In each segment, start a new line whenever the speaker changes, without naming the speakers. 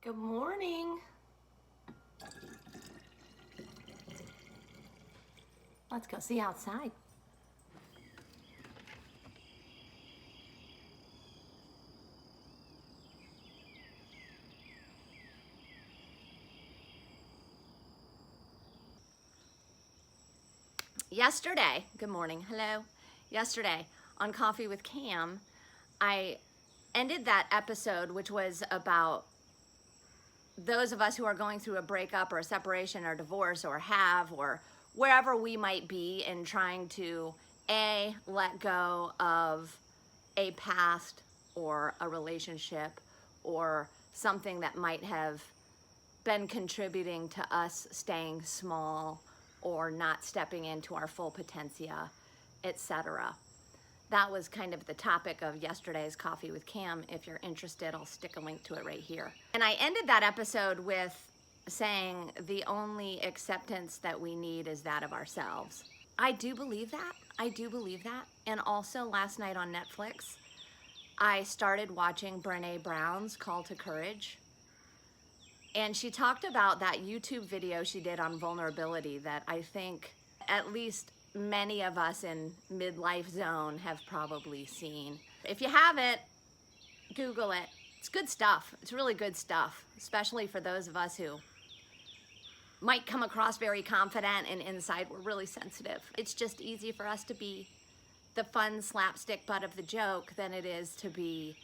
Good morning. Let's go see outside. Yesterday, good morning, hello. Yesterday on Coffee with Cam, I ended that episode, which was about those of us who are going through a breakup or a separation or divorce or wherever we might be in trying to let go of a past or a relationship or something that might have been contributing to us staying small or not stepping into our full potentia, etc. That was kind of the topic of yesterday's Coffee with Cam. If you're interested, I'll stick a link to it right here. And I ended that episode with saying the only acceptance that we need is that of ourselves. I do believe that. I do believe that. And also last night on Netflix, I started watching Brene Brown's Call to Courage. And she talked about that YouTube video she did on vulnerability that I think at least many of us in midlife zone have probably seen. If you haven't, Google it. It's good stuff. It's really good stuff, especially for those of us who might come across very confident and inside we're really sensitive. It's just easy for us to be the fun slapstick butt of the joke than it is to be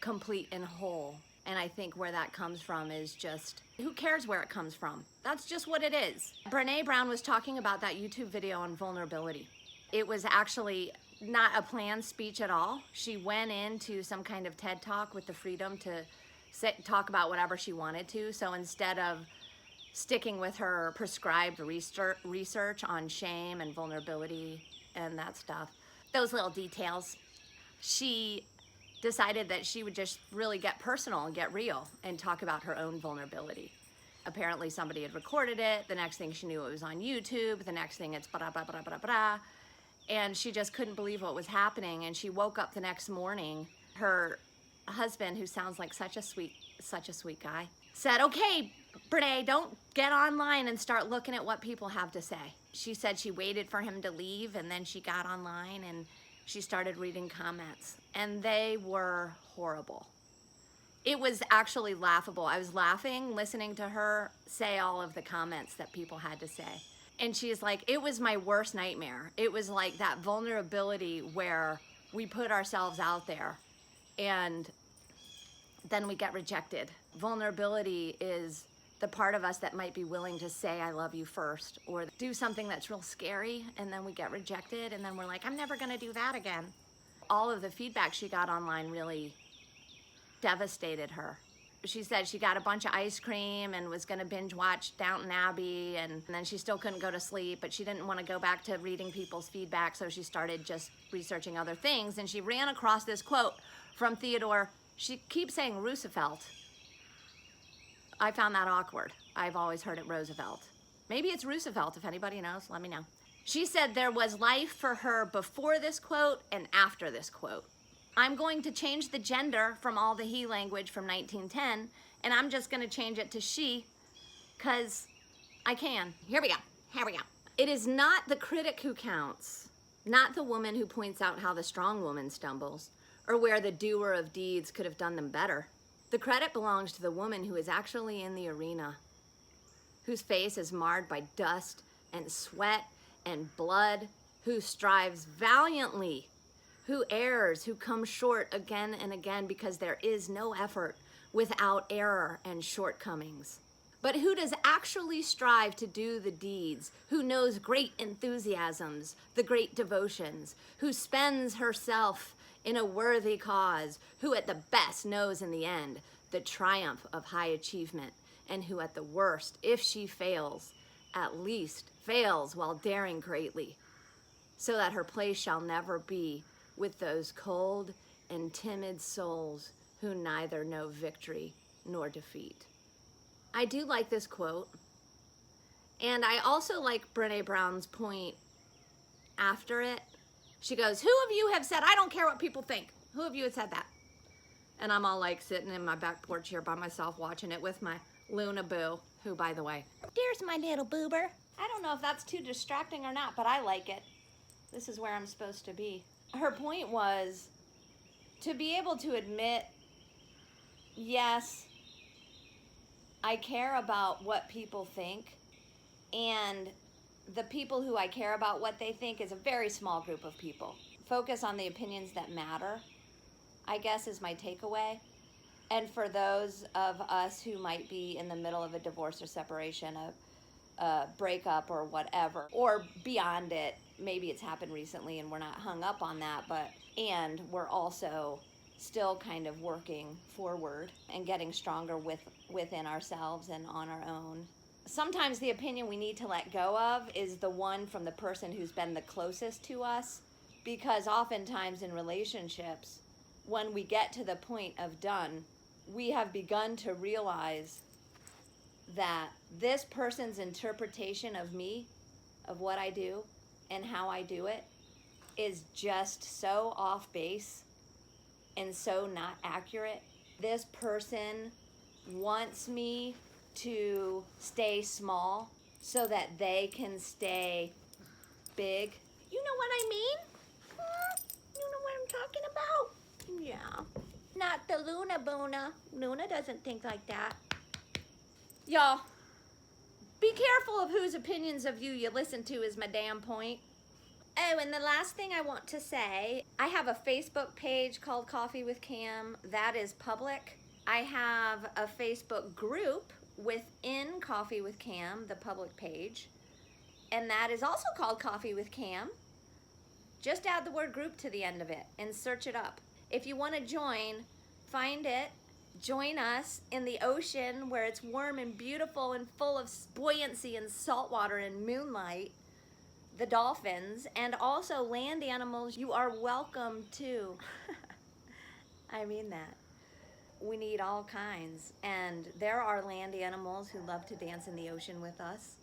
complete and whole. And I think where that comes from is just, who cares where it comes from? That's just what it is. Brene Brown was talking about that YouTube video on vulnerability. It was actually not a planned speech at all. She went into some kind of TED Talk with the freedom to talk about whatever she wanted to. So instead of sticking with her prescribed research on shame and vulnerability and that stuff, those little details, she decided that she would just really get personal and get real and talk about her own vulnerability. Apparently somebody had recorded it. The next thing she knew, it was on YouTube. The next thing it's blah, blah, blah, blah, blah. And she just couldn't believe what was happening. And she woke up the next morning. Her husband, who sounds like such a sweet guy, said, "Okay, Brene, don't get online and start looking at what people have to say." She said she waited for him to leave and then she got online and she started reading comments, and they were horrible. It was actually laughable. I was laughing listening to her say all of the comments that people had to say. And she's like, it was my worst nightmare. It was like that vulnerability where we put ourselves out there and then we get rejected. Vulnerability is the part of us that might be willing to say I love you first, or do something that's real scary and then we get rejected and then we're like, I'm never gonna do that again. All of the feedback she got online really devastated her. She said she got a bunch of ice cream and was gonna binge watch Downton Abbey, and then she still couldn't go to sleep, but she didn't wanna go back to reading people's feedback, so she started just researching other things, and she ran across this quote from Theodore. She keeps saying Roosevelt. I found that awkward. I've always heard it Roosevelt. Maybe it's Roosevelt. If anybody knows, let me know. She said there was life for her before this quote and after this quote. I'm going to change the gender from all the he language from 1910, and I'm just going to change it to she, because I can. Here we go. It is not the critic who counts, not the woman who points out how the strong woman stumbles, or where the doer of deeds could have done them better. The credit belongs to the woman who is actually in the arena, whose face is marred by dust and sweat and blood, who strives valiantly, who errs, who comes short again and again, because there is no effort without error and shortcomings. But who does actually strive to do the deeds, who knows great enthusiasms, the great devotions, who spends herself in a worthy cause, who at the best knows in the end the triumph of high achievement, and who at the worst, if she fails, at least fails while daring greatly, so that her place shall never be with those cold and timid souls who neither know victory nor defeat. I do like this quote, and I also like Brene Brown's point after it. She goes, who of you have said, I don't care what people think? Who of you had said that? And I'm all like sitting in my back porch here by myself watching it with my Luna Boo, who, by the way, there's my little boober. I don't know if that's too distracting or not, but I like it. This is where I'm supposed to be. Her point was to be able to admit, yes, I care about what people think, and the people who I care about what they think is a very small group of people. Focus on the opinions that matter, I guess, is my takeaway. And for those of us who might be in the middle of a divorce or separation, a breakup or whatever, or beyond it, maybe it's happened recently and we're not hung up on that, and we're also still kind of working forward and getting stronger within ourselves and on our own. Sometimes the opinion we need to let go of is the one from the person who's been the closest to us, because oftentimes in relationships, when we get to the point of done, we have begun to realize that this person's interpretation of me, of what I do and how I do it, is just so off base and so not accurate. This person wants me to stay small so that they can stay big. You know what I mean? You know what I'm talking about? Yeah. Not the Luna Boona. Luna doesn't think like that. Y'all, be careful of whose opinions of you listen to is my damn point. Oh, and the last thing I want to say, I have a Facebook page called Coffee with Cam. That is public. I have a Facebook group within Coffee with Cam, the public page, and that is also called Coffee with Cam. Just add the word group to the end of it and search it up. If you want to join, find it, join us in the ocean where it's warm and beautiful and full of buoyancy and salt water and moonlight, the dolphins, and also land animals. You are welcome to. I mean that. We need all kinds, and there are land animals who love to dance in the ocean with us,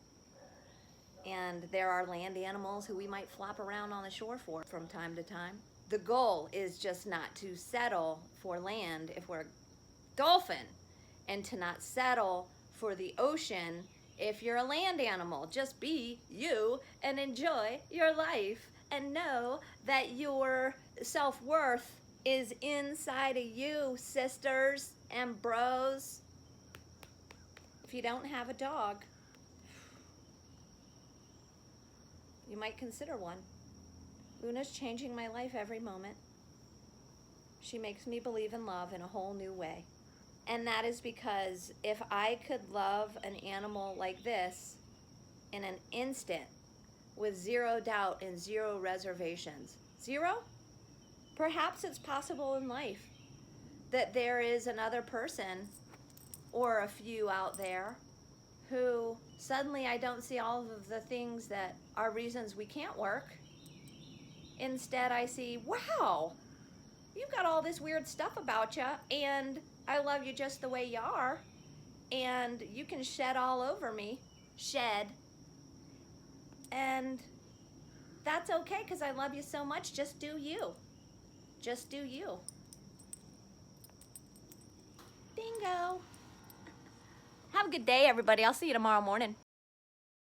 and there are land animals who we might flop around on the shore for from time to time. The goal is just not to settle for land if we're a dolphin, and to not settle for the ocean if you're a land animal. Just be you and enjoy your life, and know that your self-worth is inside of you, sisters and bros. If you don't have a dog, you might consider one. Luna's changing my life every moment. She makes me believe in love in a whole new way. And that is because if I could love an animal like this in an instant with zero doubt and zero reservations, zero? Perhaps it's possible in life that there is another person or a few out there who suddenly I don't see all of the things that are reasons we can't work. Instead, I see, wow, you've got all this weird stuff about you, and I love you just the way you are, and you can shed all over me, and that's okay because I love you so much. Just do you. Just do you. Bingo. Have a good day, everybody. I'll see you tomorrow morning.